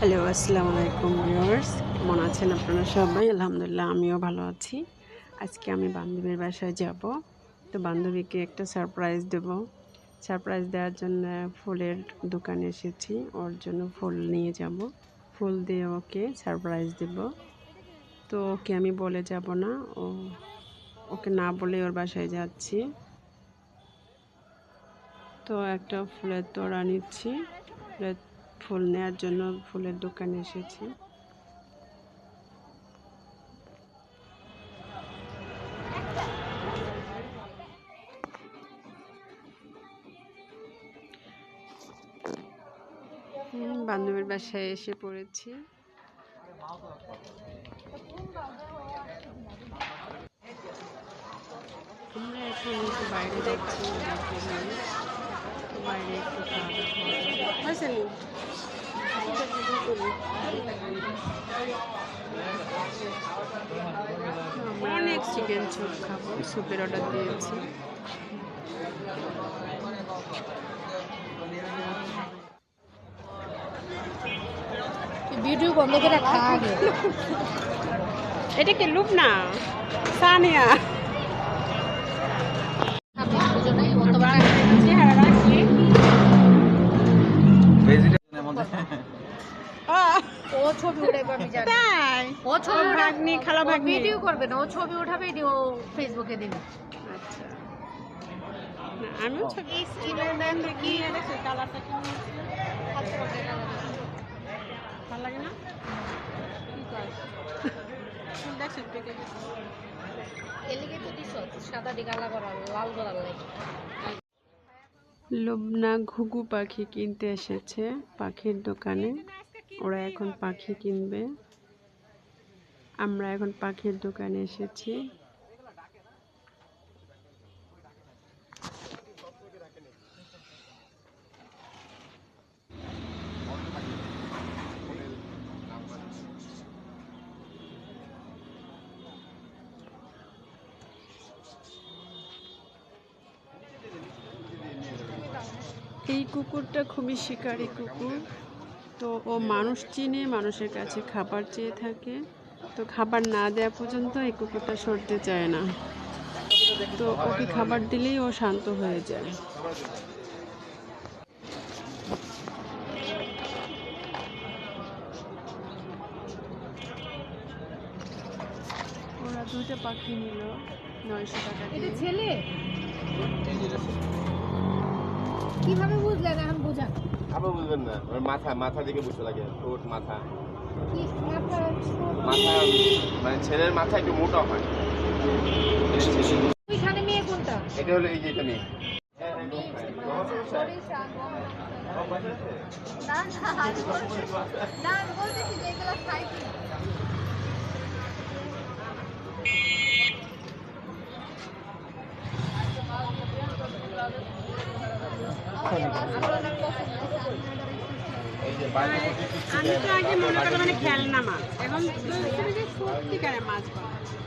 Hello, আসসালামু আলাইকুম viewers. কেমন আছেন আপনারা সবাই? আলহামদুলিল্লাহ আমিও ভালো আছি। আজকে আমি বান্ধবীর বাসায় যাব। তো বান্ধবীকে একটা সারপ্রাইজ দেব। সারপ্রাইজ দেওয়ার জন্য ফুলের দোকানে এসেছি। ওর জন্য ফুল নিয়ে যাব। ফুল দিয়ে ওকে সারপ্রাইজ দেব। তো ওকে আমি বলে যাব না, ওকে না বলে ওর বাসায় যাচ্ছি। তো একটা ফুলের তোড়া নিচ্ছি। ফুল নেওয়ার জন্য ফুলের দোকানে এসেছি। বান্ধবীর বাসায় এসে পড়েছি। আমরা এখন একটু বাইরে যাচ্ছি, বাইরে একটু খাওয়া আমরা অনেক চিকেন স্যুপ খাবো, স্যুপের অর্ডার দিয়েছি। ভিডিও বন্ধ করে রাখা আগে। এটা কি লুপ না সানিয়া? ও ছবি উঠাইবে আমি জানি। তাই ও ছবি ভাগ্নি খালা ভাগ্নি ভিডিও করবে না, ও ছবি উঠাবে, ও ফেসবুকে দিবে। আচ্ছা, আমিও ছবি স্কিনের দেন কি কালারটা কি ভালো লাগে না? এলিগে তো দিছ সাদা দি কালা করা লাল করার লাগে। লুবনা ঘুঘু পাখি কিনতে এসেছে পাখির দোকানে। ওরা এখন পাখি কিনবে। আমরা এখন পাখির দোকানে এসেছি। এই কুকুরটা খুবই শিকারী কুকুর। তো ও মানুষ চিনে, মানুষের কাছে খাবার চেয়ে থাকে। তো খাবার না দেওয়া পর্যন্ত এই কুকুরটা সরতে চায় না। তো ওকে খাবার দিলেই ও শান্ত হয়ে যায়। ওরা দুটো পাখি নিল 900 টাকা দিয়ে। ছেলে কিভাবে বুঝলেন? এখন বুঝান। আপনি বুঝবেন না, ওর মাথা মাথা দিকে বুঝতে লাগে, ঠোঁট মাথা কি মাথা মাথা মানে ছেলের মাথা একটু মোটা হয়। ওইখানে মেয়ে কোনটা? এটা হলো এই যে এটা মেয়ে। না আমি বলতেছি যে এগুলো খাই কি এই যে বাইরে আমি তো আগে মনে করতাম মানে খেলনা মাছ, এখন সত্যিকারের মাছ পাওয়া যায়।